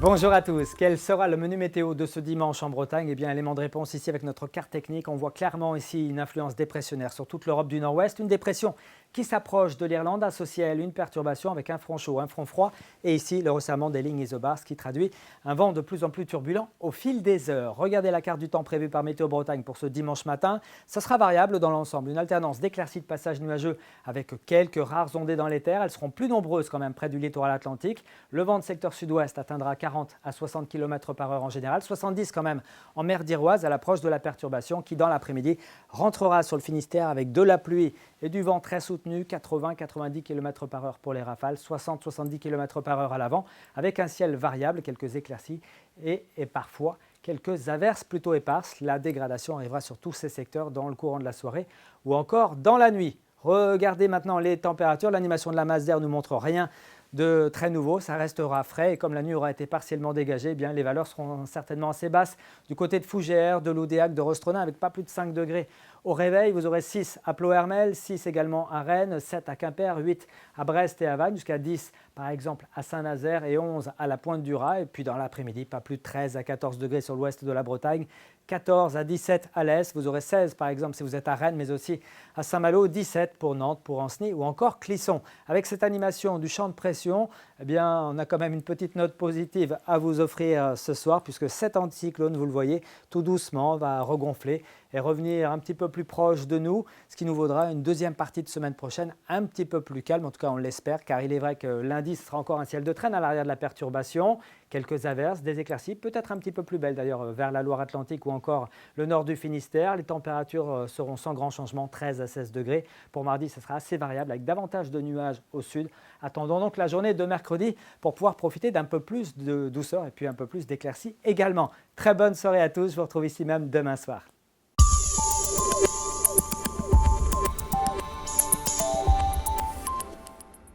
Bonjour à tous. Quel sera le menu météo de ce dimanche en Bretagne? Eh bien, élément de réponse ici avec notre carte technique. On voit clairement ici une influence dépressionnaire sur toute l'Europe du Nord-Ouest. Une dépression qui s'approche de l'Irlande associée à elle une perturbation avec un front chaud, un front froid. Et ici, le resserrement des lignes isobars qui traduit un vent de plus en plus turbulent au fil des heures. Regardez la carte du temps prévue par Météo Bretagne pour ce dimanche matin. Ça sera variable dans l'ensemble. Une alternance d'éclaircies de passage nuageux avec quelques rares ondées dans les terres. Elles seront plus nombreuses quand même près du littoral atlantique. Le vent de secteur sud-ouest atteindra 40 à 60 km par heure en général, 70 quand même en mer d'Iroise à l'approche de la perturbation qui dans l'après-midi rentrera sur le Finistère avec de la pluie et du vent très soutenu, 80-90 km par heure pour les rafales, 60-70 km par heure à l'avant avec un ciel variable, quelques éclaircies et parfois quelques averses plutôt éparses. La dégradation arrivera sur tous ces secteurs dans le courant de la soirée ou encore dans la nuit. Regardez maintenant les températures. L'animation de la masse d'air ne montre rien de très nouveau, ça restera frais et comme la nuit aura été partiellement dégagée, eh bien, les valeurs seront certainement assez basses du côté de Fougères, de Loudéac, de Rostronin avec pas plus de 5 degrés au réveil. Vous aurez 6 à Ploërmel, 6 également à Rennes, 7 à Quimper, 8 à Brest et à Vannes, jusqu'à 10 par exemple à Saint-Nazaire et 11 à la Pointe du Raz. Et puis dans l'après-midi, pas plus de 13 à 14 degrés sur l'ouest de la Bretagne, 14 à 17 à l'est. Vous aurez 16 par exemple si vous êtes à Rennes, mais aussi à Saint-Malo, 17 pour Nantes, pour Ancenis ou encore Clisson. Avec cette animation du champ de pression, eh bien, on a quand même une petite note positive à vous offrir ce soir puisque cet anticyclone, vous le voyez, tout doucement va regonfler et revenir un petit peu plus proche de nous, ce qui nous vaudra une deuxième partie de semaine prochaine un petit peu plus calme, en tout cas on l'espère, car il est vrai que lundi ce sera encore un ciel de traîne à l'arrière de la perturbation, quelques averses, des éclaircies, peut-être un petit peu plus belles d'ailleurs vers la Loire-Atlantique ou encore le nord du Finistère. Les températures seront sans grand changement, 13 à 16 degrés. Pour mardi, ce sera assez variable avec davantage de nuages au sud. Attendons donc la journée de mercredi pour pouvoir profiter d'un peu plus de douceur et puis un peu plus d'éclaircies également. Très bonne soirée à tous, je vous retrouve ici même demain soir.